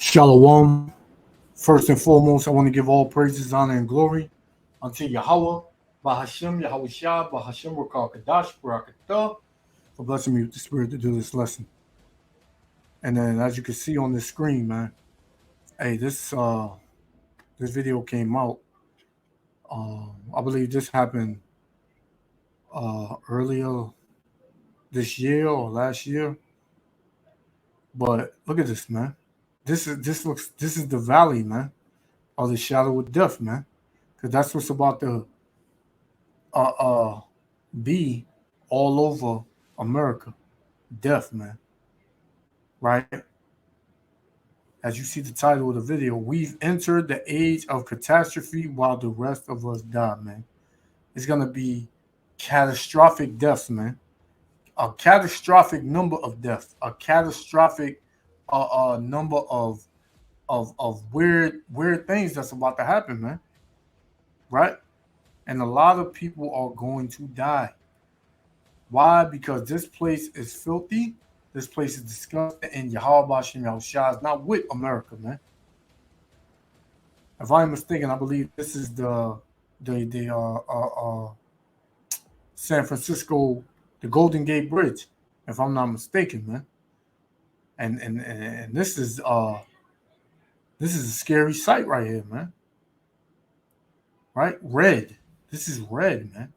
Shalom. First and foremost, I want to give all praises, honor, and glory unto Yahweh, Bahashem, Yahweh Shah, Bahashem, Rakal Kadash, Barakatah, for blessing me with the spirit to do this lesson. And then, as you can see on the screen, man, hey, this video came out. I believe this happened earlier this year or last year. But look at this, man. This is the valley, man, of the shadow of death, man. Because that's what's about to uh, uh, be all over America. Death, man. Right? As you see the title of the video, we've entered the age of catastrophe while the rest of us die, man. It's going to be catastrophic deaths, man. A catastrophic number of deaths. A catastrophic number of weird things that's about to happen, man. Right? And a lot of people are going to die. Why? Because this place is filthy. This place is disgusting. And Yahweh Bashem Yahushua is not with America, man. If I'm mistaken, I believe this is the San Francisco, the Golden Gate Bridge, if I'm not mistaken, man. And this is a scary sight right here, man. Right? Red. This is red, man.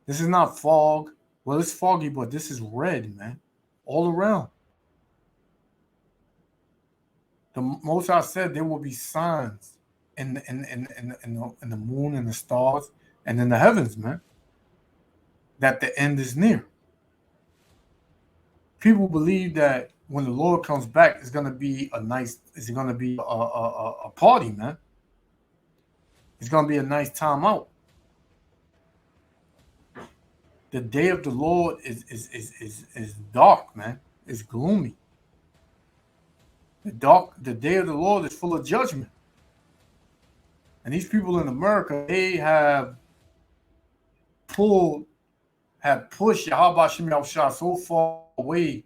This is not fog. Well, it's foggy, but this is red, man. All around. The Most High said there will be signs in the moon and the stars and in the heavens, man, that the end is near. People believe that when the Lord comes back, it's gonna be a party, man. It's gonna be a nice time out. The day of the Lord is dark, man. It's gloomy. The day of the Lord is full of judgment. And these people in America, they have pushed Yahweh Shem Yahushua so far away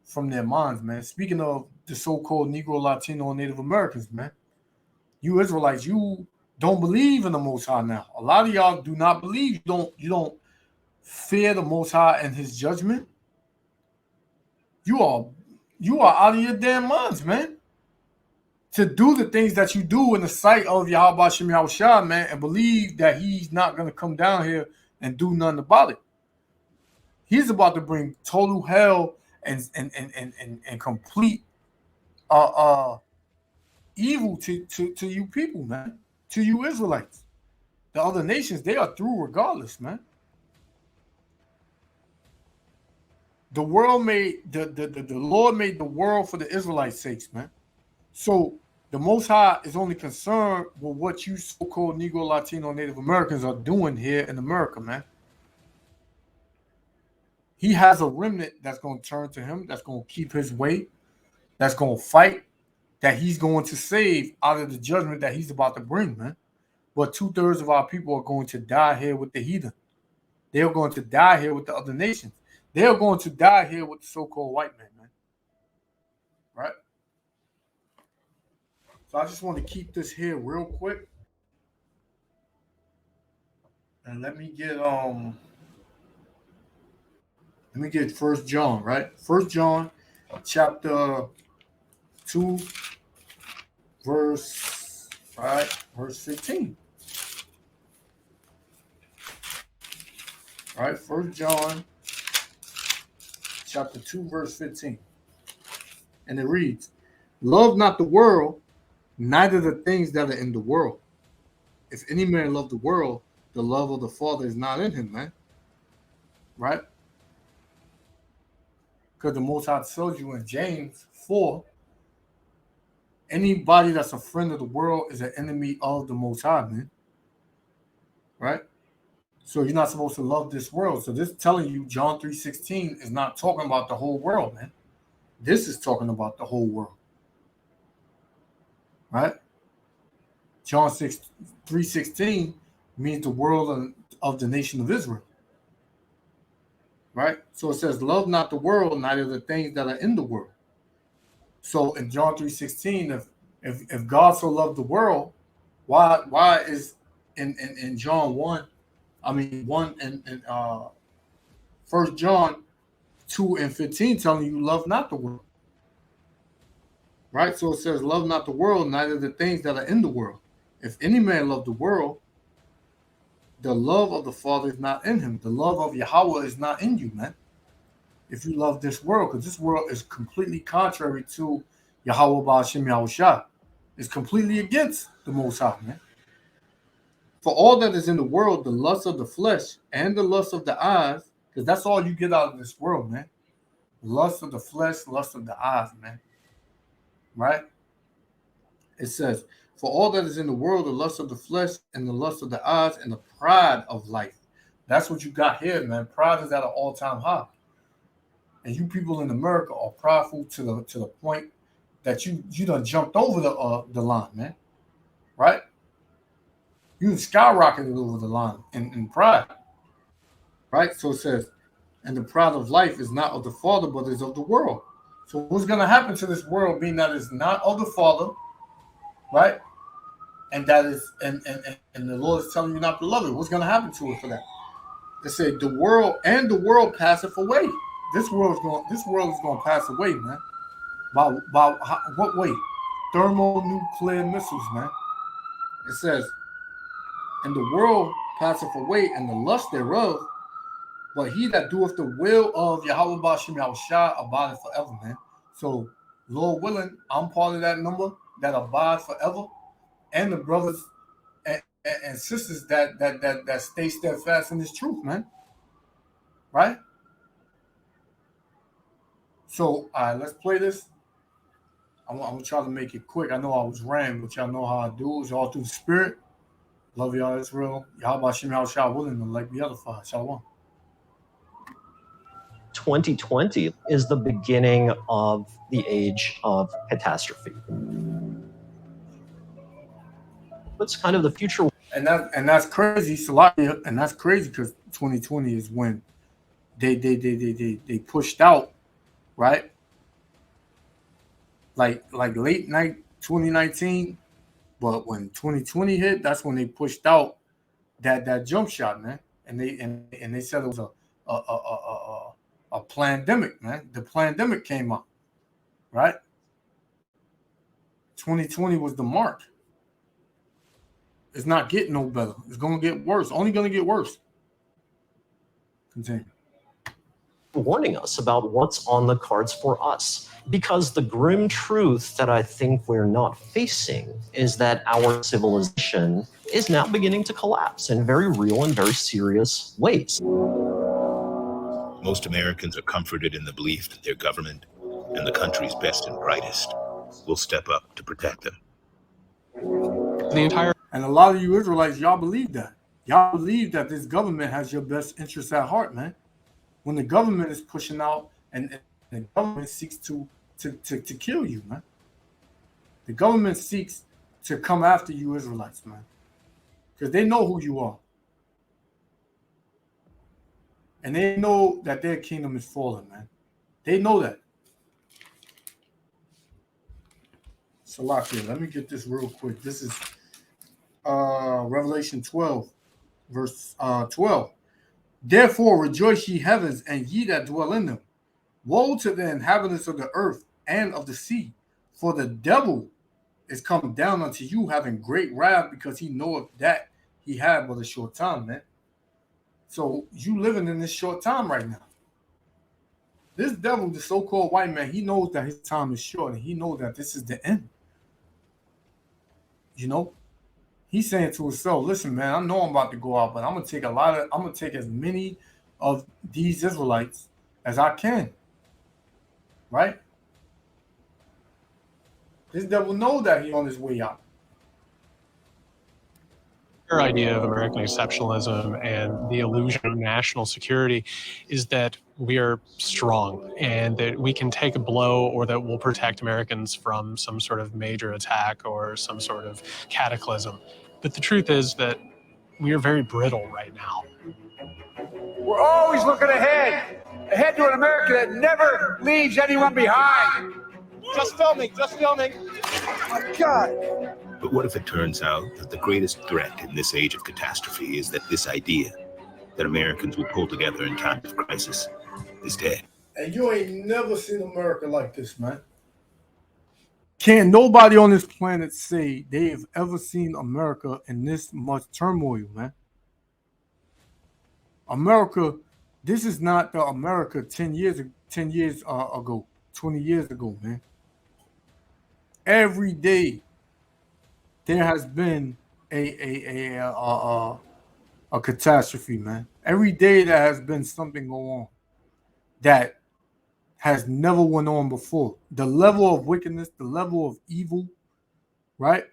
from their minds, man. Speaking of the so-called Negro, Latino, and Native Americans, man, you Israelites, you don't believe in the Most High now. A lot of y'all do not believe. You don't fear the Most High and His judgment. You are out of your damn minds, man. To do the things that you do in the sight of Yahweh Shem Yahushua, man, and believe that He's not going to come down here and do nothing about it. He's about to bring total hell and complete evil to you people, man. To you Israelites. The other nations, they are through regardless, man. The world made the Lord made the world for the Israelites' sakes, man. So the Most High is only concerned with what you so-called Negro, Latino, Native Americans are doing here in America, man. He has a remnant that's going to turn to Him, that's going to keep His way, that's going to fight, that He's going to save out of the judgment that He's about to bring, man. But 2/3 of our people are going to die here with the heathen. They are going to die here with the other nations. They are going to die here with the so-called white man, man. Right? So I just want to keep this here real quick. And let me get First John, right? First John chapter 2, verse 15. All right, First John chapter 2, verse 15. And it reads, "Love not the world, neither the things that are in the world. If any man love the world, the love of the Father is not in him," man. Right? Because the Most High tells you in James 4, anybody that's a friend of the world is an enemy of the Most High, man. Right? So you're not supposed to love this world. So this telling you John 3:16 is not talking about the whole world, man. This is talking about the whole world. Right? John 3:16 means the world of the nation of Israel. Right? So it says, love not the world, neither the things that are in the world. So in John 3:16, if God so loved the world, why is in John 1, I mean 1 and 1 John 2:15 telling you love not the world? Right? So it says, love not the world, neither the things that are in the world. If any man love the world, the love of the Father is not in him. The love of Yahweh is not in you, man. If you love this world, because this world is completely contrary to Yahweh Ba'ashem Yahushua. It's completely against the Most High, man. For all that is in the world, the lust of the flesh and the lust of the eyes, because that's all you get out of this world, man. Lust of the flesh, lust of the eyes, man. Right? It says, for all that is in the world, the lust of the flesh and the lust of the eyes and the pride of life. That's what you got here, man. Pride is at an all-time high. And you people in America are prideful to the point that you done jumped over the line, man. Right? You skyrocketed over the line in pride. Right? So it says, and the pride of life is not of the Father, but is of the world. So what's going to happen to this world being that is not of the Father, right? And that is, and the Lord is telling you not to love it. What's going to happen to it for that? They say the world passeth away. This world is going to pass away, man. By what way? Thermonuclear missiles, man. It says, and the world passeth away, and the lust thereof, but he that doeth the will of Yahweh Ba'ashem Yahushua abideth forever, man. So, Lord willing, I'm part of that number that abide forever, and the brothers and sisters that stay steadfast in this truth, man. Right? So, all right, let's play this. I'm gonna try to make it quick. I know I was rambling, but y'all know how I do. It's all through the spirit. Love y'all, Israel. Yahweh Ba'ashem Yahushua willing to like the other five. Shalom. 2020 is the beginning of the age of catastrophe. What's kind of the future? And that's crazy, Salakia, and that's crazy because 2020 is when they pushed out, right? Like late night 2019, but when 2020 hit, that's when they pushed out that jump shot, man. And they said it was a pandemic, man. The pandemic came up, right? 2020 was the mark. It's not getting no better. It's going to get worse. Only going to get worse. Continue. Warning us about what's on the cards for us. Because the grim truth that I think we're not facing is that our civilization is now beginning to collapse in very real and very serious ways. Most Americans are comforted in the belief that their government and the country's best and brightest will step up to protect them. And a lot of you Israelites, y'all believe that. Y'all believe that this government has your best interests at heart, man. When the government is pushing out and the government seeks to kill you, man. The government seeks to come after you Israelites, man. Because they know who you are. And they know that their kingdom is fallen, man. They know that. Salakia, let me get this real quick. This is Revelation 12, verse 12. Therefore rejoice ye heavens, and ye that dwell in them. Woe to the inhabitants of the earth and of the sea, for the devil is come down unto you, having great wrath, because he knoweth that he had but a short time, man. So you living in this short time right now. This devil, the so-called white man, he knows that his time is short, and he knows that this is the end. You know? He's saying to himself, listen, man, I know I'm about to go out, but I'm gonna take as many of these Israelites as I can. Right? This devil knows that he's on his way out. Your idea of American exceptionalism and the illusion of national security is that we are strong and that we can take a blow, or that we'll protect Americans from some sort of major attack or some sort of cataclysm. But the truth is that we are very brittle right now. We're always looking ahead to an America that never leaves anyone behind. Just filming. Just filming. Oh my God. But what if it turns out that the greatest threat in this age of catastrophe is that this idea that Americans will pull together in times of crisis is dead? And you ain't never seen America like this, man. Can't nobody on this planet say they've ever seen America in this much turmoil, man. America, this is not the America 10 years ago, 20 years ago, man. Every day there has been a catastrophe, man. Every day there has been something go on that has never went on before. The level of wickedness, the level of evil, right,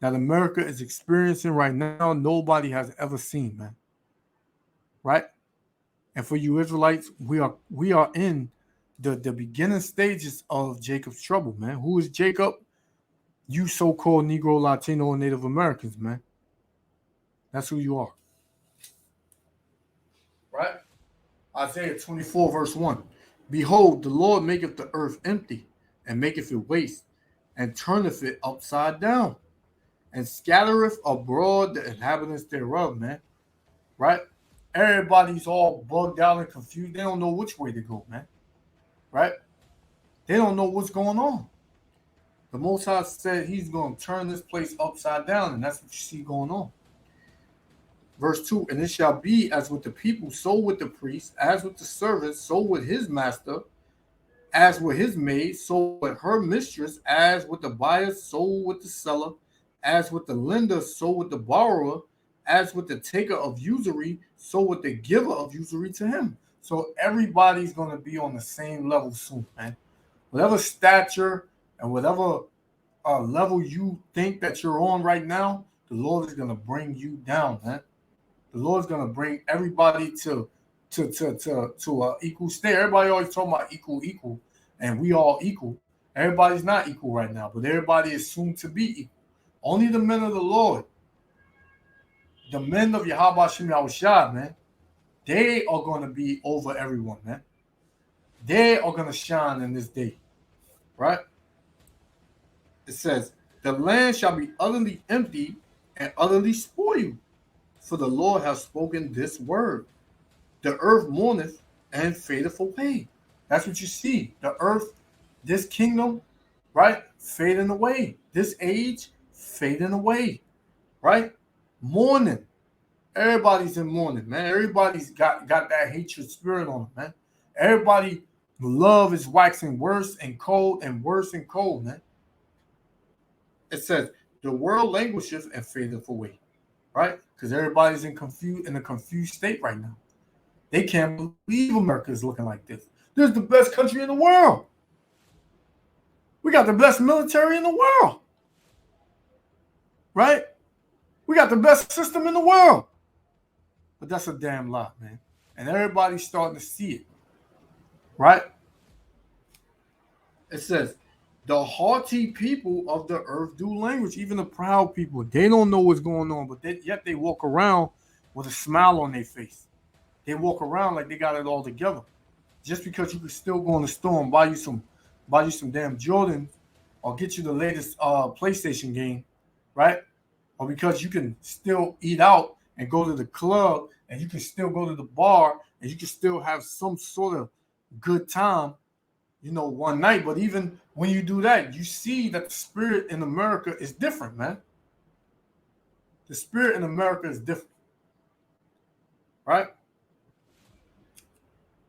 that America is experiencing right now, nobody has ever seen, man. Right? And for you Israelites, we are in the beginning stages of Jacob's trouble, man. Who is Jacob? You so-called Negro, Latino, and Native Americans, man. That's who you are. Right? Isaiah 24, verse 1. Behold, the Lord maketh the earth empty, and maketh it waste, and turneth it upside down, and scattereth abroad the inhabitants thereof, man. Right? Everybody's all bugged out and confused. They don't know which way to go, man. Right? They don't know what's going on. The Most High said he's going to turn this place upside down, and that's what you see going on. Verse 2, and it shall be as with the people, so with the priest, as with the servant, so with his master, as with his maid, so with her mistress, as with the buyer, so with the seller, as with the lender, so with the borrower, as with the taker of usury, so with the giver of usury to him. So everybody's going to be on the same level soon, man. Whatever stature and whatever level you think that you're on right now, the Lord is going to bring you down, man. The Lord's going to bring everybody to a equal state. Everybody always talking about equal, and we all equal. Everybody's not equal right now, but everybody is soon to be equal. Only the men of the Lord, the men of Yahweh Shem Yahushua, man, they are going to be over everyone, man. They are going to shine in this day, right? It says, the land shall be utterly empty and utterly spoiled, for the Lord hath spoken this word. The earth mourneth and fadeth away. That's what you see. The earth, this kingdom, right, fading away. This age, fading away, right? Mourning. Everybody's in mourning, man. Everybody's got that hatred spirit on them, man. Everybody, love is waxing worse and cold and worse and cold, man. It says, the world languisheth and fadeth away, right? Because everybody's in a confused state right now. They can't believe America is looking like this. This is the best country in the world. We got the best military in the world, right? We got the best system in the world. But that's a damn lie, man. And everybody's starting to see it, right? It says, the haughty people of the earth do language, even the proud people. They don't know what's going on, but yet they walk around with a smile on their face. They walk around like they got it all together. Just because you can still go in the store and buy you some damn Jordans or get you the latest PlayStation game, right? Or because you can still eat out and go to the club and you can still go to the bar and you can still have some sort of good time, one night. But even when you do that, you see that the spirit in America is different, man. The spirit in America is different, right?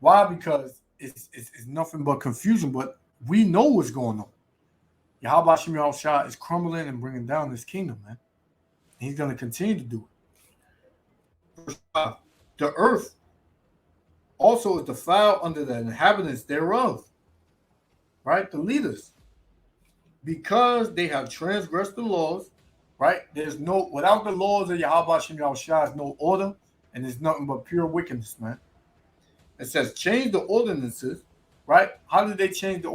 Why? Because it's nothing but confusion, but we know what's going on. Yahweh Shem Yahushua is crumbling and bringing down this kingdom, man. And he's going to continue to do it. Verse 5, the earth also is defiled under the inhabitants thereof, right? The leaders, because they have transgressed the laws, right? Without the laws of Yahweh Shem Yahushua, there's no order, and there's nothing but pure wickedness, man. It says, change the ordinances, right? How did they change the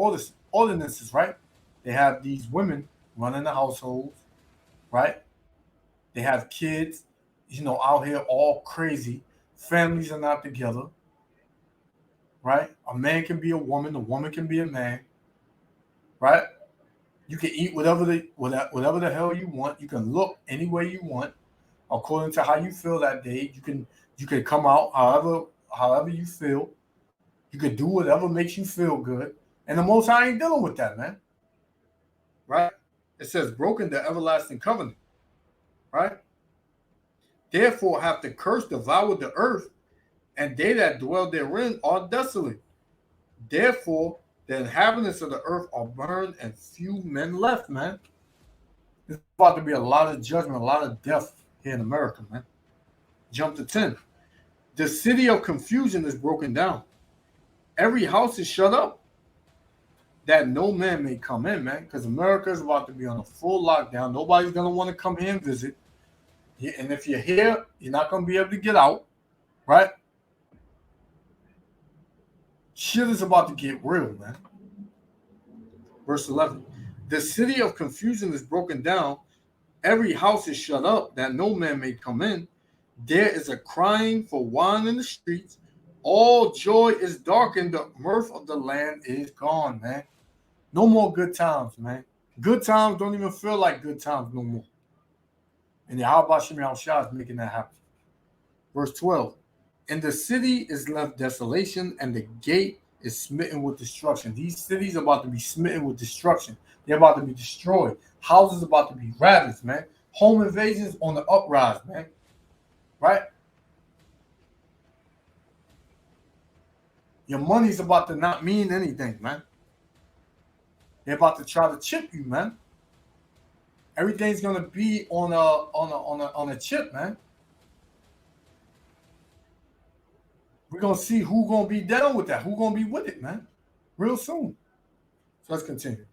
ordinances, right? They have these women running the households, right? They have kids, out here all crazy. Families are not together, right? A man can be a woman can be a man, right? You can eat whatever the hell you want. You can look any way you want, according to how you feel that day. You can come out however you feel. You can do whatever makes you feel good. And the Most High ain't dealing with that, man. Right? It says, broken the everlasting covenant. Right? Therefore hath the curse devoured the earth, and they that dwell therein are desolate. Therefore, the inhabitants of the earth are burned, and few men left, man. There's about to be a lot of judgment, a lot of death here in America, man. Jump to 10. The city of confusion is broken down. Every house is shut up, that no man may come in, man, because America is about to be on a full lockdown. Nobody's going to want to come here and visit. And if you're here, you're not going to be able to get out, right? Shit is about to get real, man. Verse 11. The city of confusion is broken down. Every house is shut up, that no man may come in. There is a crying for wine in the streets. All joy is darkened. The mirth of the land is gone, man. No more good times, man. Good times don't even feel like good times no more. And Yahweh Shem Yahushua is making that happen. Verse 12. And the city is left desolation, and the gate is smitten with destruction. These cities are about to be smitten with destruction. They're about to be destroyed. Houses about to be ravaged, man. Home invasions on the uprise, man. Right? Your money's about to not mean anything, man. They're about to try to chip you, man. Everything's gonna be on a chip, man. We're gonna see who's gonna be down with that, who's gonna be with it, man. Real soon. So let's continue.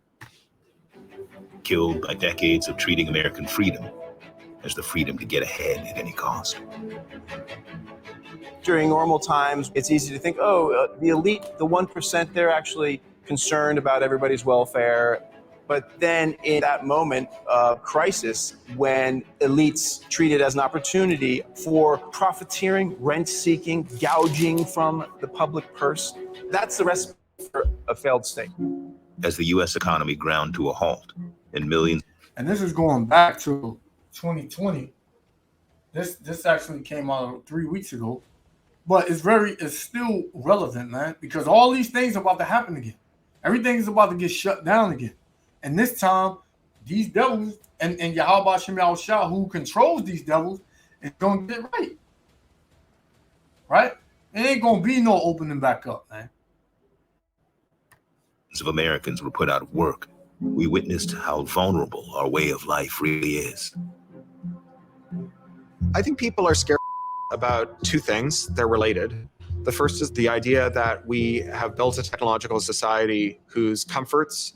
Killed by decades of treating American freedom as the freedom to get ahead at any cost. During normal times, it's easy to think, the elite, the 1%, they're actually concerned about everybody's welfare. But then in that moment of crisis, when elites treat it as an opportunity for profiteering, rent-seeking, gouging from the public purse, that's the recipe for a failed state. As the U.S. economy ground to a halt and millions. And this is going back to 2020. This actually came out 3 weeks ago. But it's still relevant, man, because all these things are about to happen again. Everything is about to get shut down again. And this time, these devils and Yahweh Shem Yahushua, who controls these devils, is going to get it right. Right? It ain't going to be no opening back up, man. Of Americans were put out of work. We witnessed how vulnerable our way of life really is. I think people are scared about two things. They're related. The first is the idea that we have built a technological society whose comforts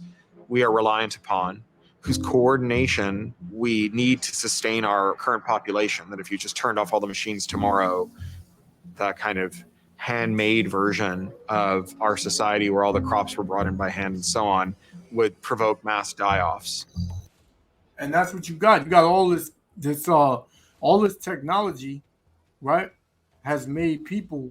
we are reliant upon, whose coordination we need to sustain our current population, that if you just turned off all the machines tomorrow, that kind of handmade version of our society where all the crops were brought in by hand and so on would provoke mass die-offs. And that's what you got. You got all this technology, right, has made people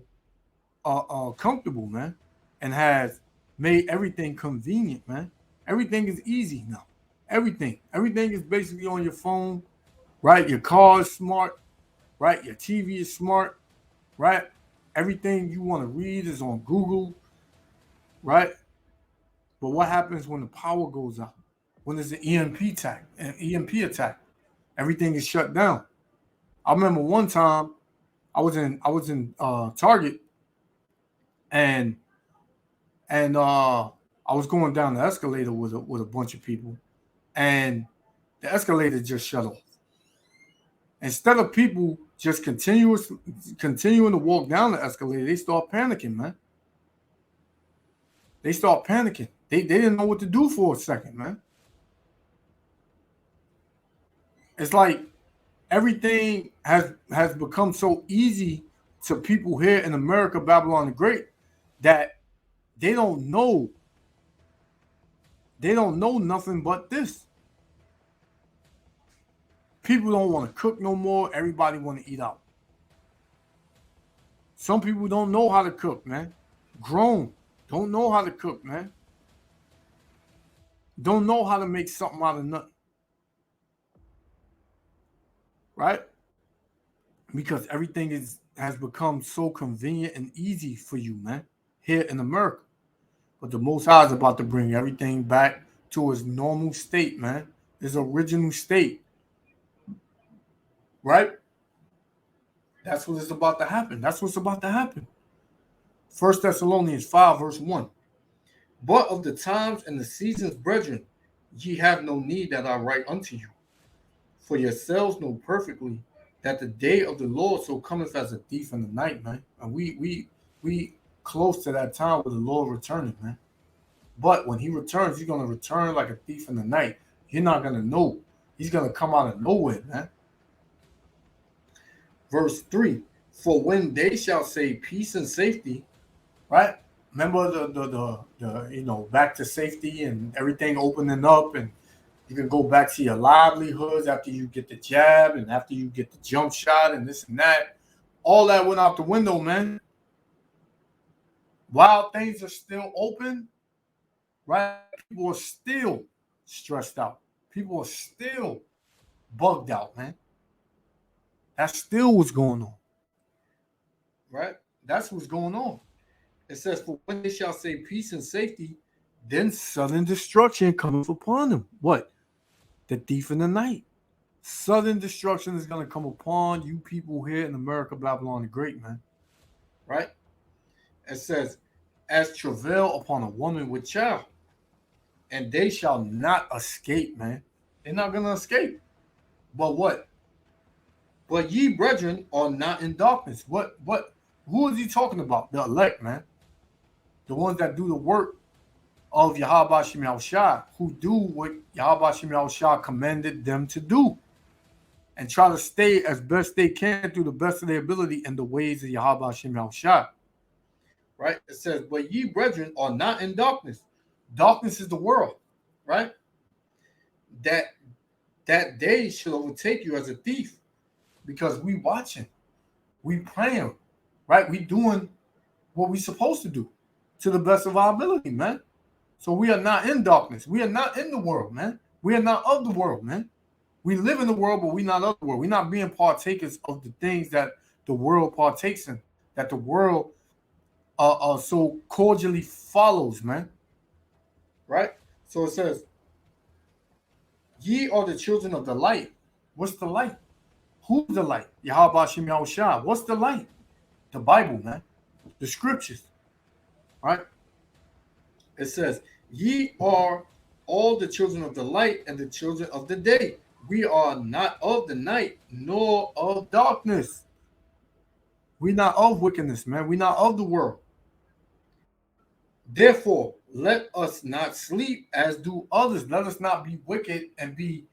comfortable, man, and has made everything convenient, man. Everything is easy now. Everything is basically on your phone, right? Your car is smart, right? Your TV is smart, right? Everything you want to read is on Google, right? But what happens when the power goes out? When there's an EMP attack, everything is shut down. I remember one time I was in Target, and I was going down the escalator with a bunch of people, and the escalator just shut off. Instead of people just continuing to walk down the escalator, they start panicking, man. They start panicking. They didn't know what to do for a second, man. It's like everything has become so easy to people here in America, Babylon the Great, that they don't know nothing but this. People don't want to cook no more. Everybody want to eat out. Some people don't know how to cook, man. Grown don't know how to cook, man. don't know how to make something out of nothing. Right? Because everything has become so convenient and easy for you, man, here in America. But the Most High is about to bring everything back to its normal state, man. Its original state. Right? That's what is about to happen. That's what's about to happen. 1 Thessalonians 5, verse 1. But of the times and the seasons, brethren, ye have no need that I write unto you. For yourselves know perfectly that the day of the Lord so cometh as a thief in the night, man. And we close to that time where the Lord returning, man. But when he returns, he's going to return like a thief in the night. You're not going to know. He's going to come out of nowhere, man. Verse 3, for when they shall say peace and safety, right? Remember the back to safety and everything opening up, and you can go back to your livelihoods after you get the jab and after you get the jump shot and this and that. All that went out the window, man. While things are still open, right? People are still stressed out. People are still bugged out, man. That's still what's going on. Right? That's what's going on. It says, for when they shall say peace and safety, then sudden destruction cometh upon them. What? The thief in the night. Sudden destruction is going to come upon you people here in America, Babylon the Great, man. Right? It says, as travail upon a woman with child, and they shall not escape, man. They're not going to escape. But what? But ye, brethren, are not in darkness. What? Who is he talking about? The elect, man. The ones that do the work of Yahweh Shem Yahushua, who do what Yahweh Shem Yahushua commanded them to do, and try to stay as best they can through the best of their ability in the ways of Yahweh Shem Yahushua. Right? It says, but ye, brethren, are not in darkness. Darkness is the world, right? That day shall overtake you as a thief, because we watching, we praying, right? We doing what we supposed to do to the best of our ability, man. So we are not in darkness. We are not in the world, man. We are not of the world, man. We live in the world, but we're not of the world. We're not being partakers of the things that the world partakes in, that the world so cordially follows, man. Right? So it says, ye are the children of the light. What's the light? Who's the light? Yahweh Shem Yahushua. What's the light? The Bible, man. The scriptures. Right? It says, ye are all the children of the light and the children of the day. We are not of the night, nor of darkness. We're not of wickedness, man. We're not of the world. Therefore, let us not sleep as do others. Let us not be wicked and be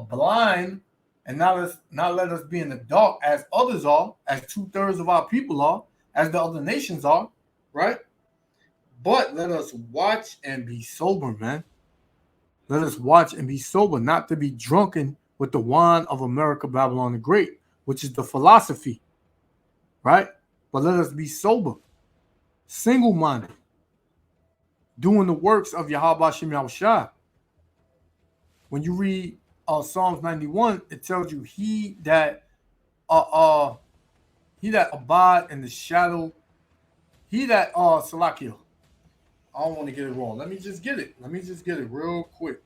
blind, and not let us be in the dark as others are, as 2/3 of our people are, as the other nations are, right? But let us watch and be sober, man. Let us watch and be sober, not to be drunken with the wine of America, Babylon the Great, which is the philosophy, right? But let us be sober, single-minded, doing the works of Yahweh Shem Yahushua. When you read Psalms 91, it tells you he that abide in the shadow, he that Salakia. I don't want to get it wrong. Let me just get it real quick.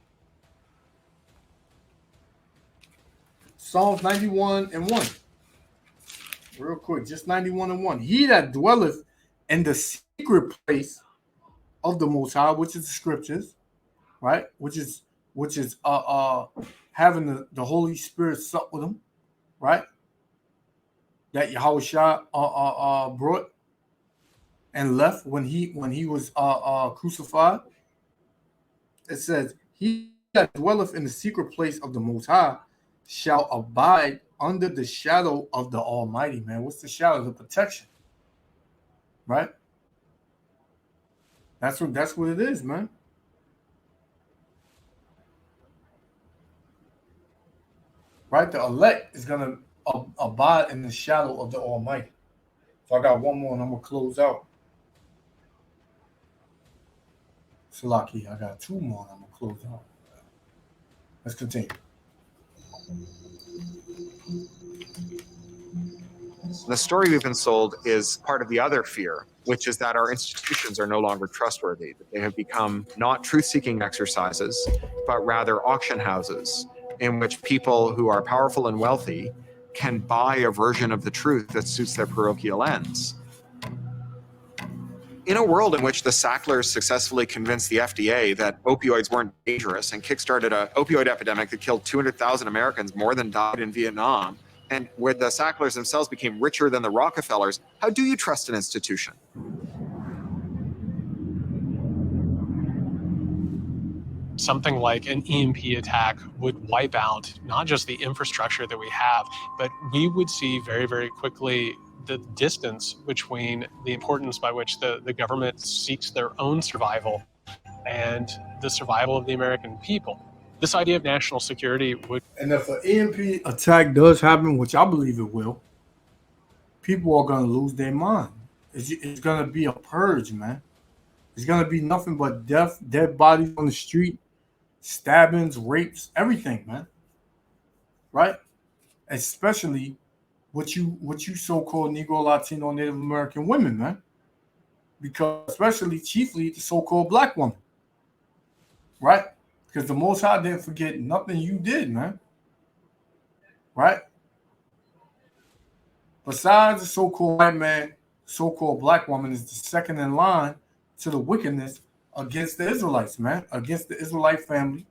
Psalms 91:1. Real quick, just 91:1. He that dwelleth in the secret place of the Most High, which is the scriptures, right? Which is having the Holy Spirit sup with him, right? That Yahushua brought and left when he was crucified. It says, he that dwelleth in the secret place of the Most High shall abide under the shadow of the Almighty, man. What's the shadow? The protection, right? That's what it is, man. Right? The elect is going to abide in the shadow of the Almighty. So I got one more and I'm going to close out. Salaki, I got two more. I'm gonna close out. Let's continue. The story we've been sold is part of the other fear, which is that our institutions are no longer trustworthy, that they have become not truth-seeking exercises, but rather auction houses in which people who are powerful and wealthy can buy a version of the truth that suits their parochial ends. In a world in which the Sacklers successfully convinced the FDA that opioids weren't dangerous and kickstarted an opioid epidemic that killed 200,000 Americans, more than died in Vietnam, and where the Sacklers themselves became richer than the Rockefellers, how do you trust an institution? Something like an EMP attack would wipe out not just the infrastructure that we have, but we would see very, very quickly the distance between the importance by which the government seeks their own survival and the survival of the American people. This idea of national security would... And if an EMP attack does happen, which I believe it will, people are going to lose their mind. It's going to be a purge, man. It's going to be nothing but death, dead bodies on the street, stabbings, rapes, everything, man. Right? Especially what you so-called Negro, Latino, Native American women, man. Because especially, chiefly, the so-called black woman. Right? Because the Most High didn't forget nothing you did, man. Right? Besides the so-called white man, so-called black woman is the second in line to the wickedness against the Israelites, man, against the Israelite family,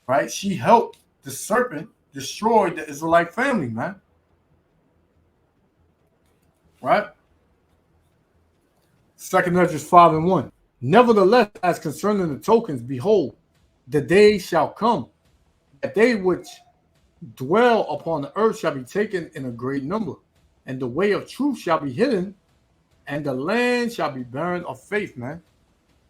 right? She helped the serpent destroy the Israelite family, man, right? 2 Ezra 5:1. Nevertheless, as concerning the tokens, behold, the day shall come that they which dwell upon the earth shall be taken in a great number, and the way of truth shall be hidden, and the land shall be barren of faith, man.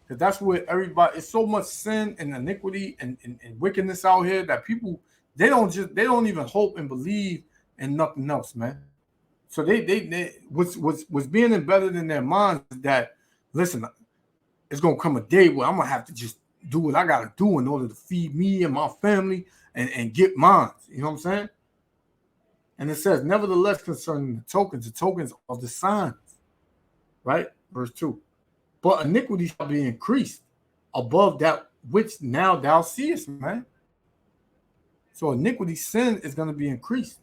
Because that's where everybody, it's so much sin and iniquity and wickedness out here that people, they don't even hope and believe in nothing else, man. So what's being embedded in their minds is that, listen, it's gonna come a day where I'm gonna have to just do what I gotta do in order to feed me and my family and get mine. You know what I'm saying? And it says, nevertheless, concerning the tokens of the signs, right? Verse 2. But iniquity shall be increased above that which now thou seest, man. So iniquity, sin is going to be increased,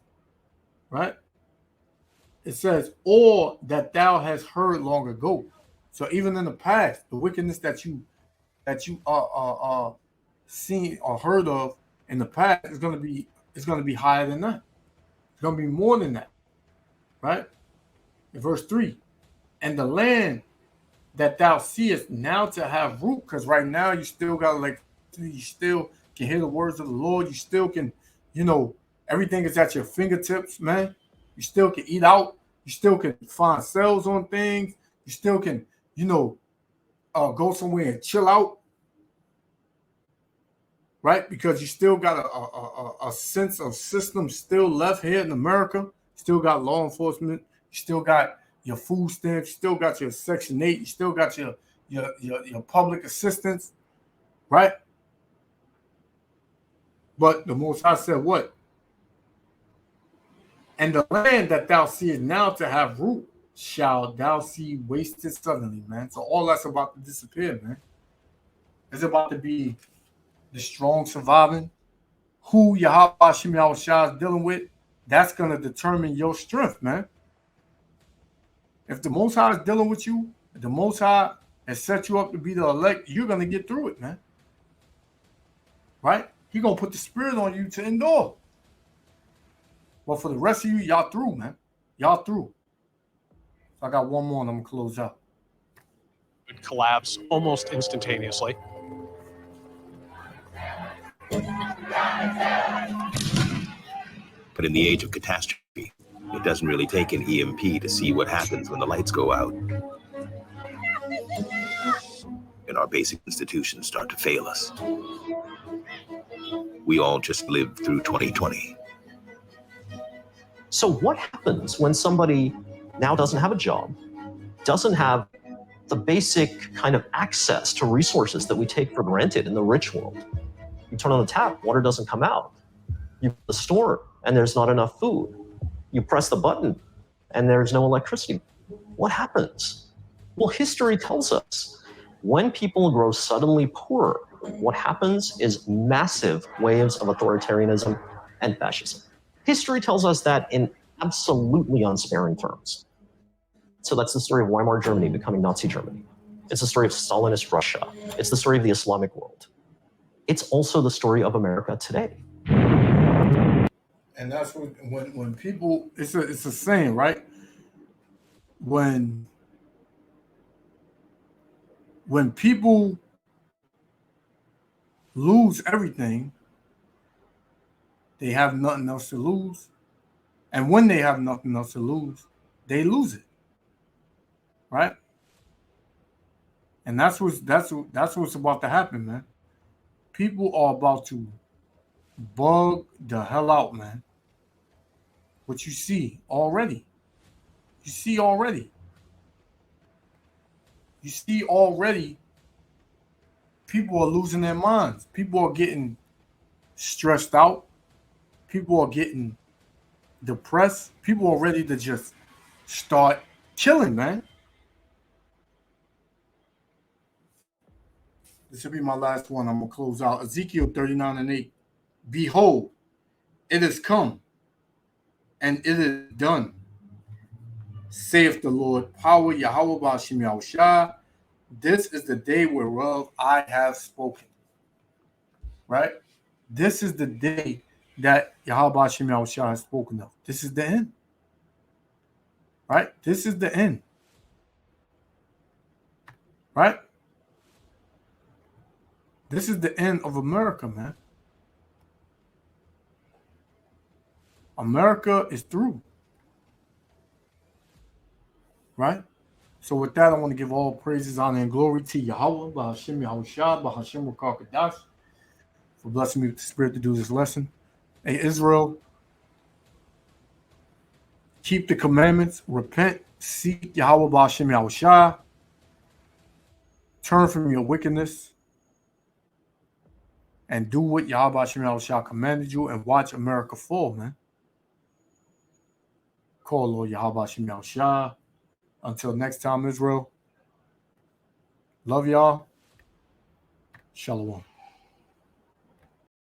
right? It says, or that thou hast heard long ago. So even in the past, the wickedness that you seen or heard of in the past is going to be higher than that. It's going to be more than that, right? In verse 3, and the land that thou seest now to have root, because right now you still got you still can hear the words of the Lord. You still can, everything is at your fingertips, man. You still can eat out. You still can find sales on things. You still can, go somewhere and chill out, right? Because you still got a sense of system still left here in America. You still got law enforcement. You still got your food stamps, you still got your Section 8, you still got your public assistance, right? But the Most High said what? And the land that thou seest now to have root shall thou see wasted suddenly, man. So all that's about to disappear, man. It's about to be the strong surviving. Who Yahweh Hashem Yahushua is dealing with, that's going to determine your strength, man. If the Most High is dealing with you, if the Most High has set you up to be the elect, you're going to get through it, man. Right? He's going to put the spirit on you to endure. But for the rest of you, y'all through, man. Y'all through. So I got one more and I'm going to close out. Would collapse almost instantaneously. But in the age of catastrophe, it doesn't really take an EMP to see what happens when the lights go out and our basic institutions start to fail us. We all just lived through 2020. So what happens when somebody now doesn't have a job, doesn't have the basic kind of access to resources that we take for granted in the rich world. You turn on the tap, water doesn't come out. You go to the store, and there's not enough food. You press the button, and there's no electricity. What happens? Well, history tells us when people grow suddenly poorer, what happens is massive waves of authoritarianism and fascism. History tells us that in absolutely unsparing terms. So that's the story of Weimar Germany becoming Nazi Germany. It's the story of Stalinist Russia. It's the story of the Islamic world. It's also the story of America today. And that's when people, it's a saying, right? When people lose everything, they have nothing else to lose. And when they have nothing else to lose, they lose it. Right? And that's what's about to happen, man. People are about to bug the hell out, man. What you see already. You see already people are losing their minds. People are getting stressed out. People are getting depressed. People are ready to just start killing, man. This will be my last one. I'm going to close out. Ezekiel 39:8. Behold, it has come, and it is done, saith the Lord, power Yahweh Ba'ashem Yahushua. This is the day whereof I have spoken. Right? This is the day that Yahweh Ba'ashem Yahushua has spoken of. This is the end. Right? This is the end. Right? This is the end of America, man. America is through. Right? So with that, I want to give all praises, honor, and glory to Yahweh, Ba'ashem Yahushua, Ba'ashem Rakakadash, for blessing me with the spirit to do this lesson. Hey, Israel, keep the commandments, repent, seek Yahweh, Ba'ashem Yahushua, turn from your wickedness, and do what Yahweh Ba'ashem Yahushua commanded you, and watch America fall, man. Call Lord Yahweh Ba'ashem Yahushua. Until next time, Israel. Love y'all. Shalom.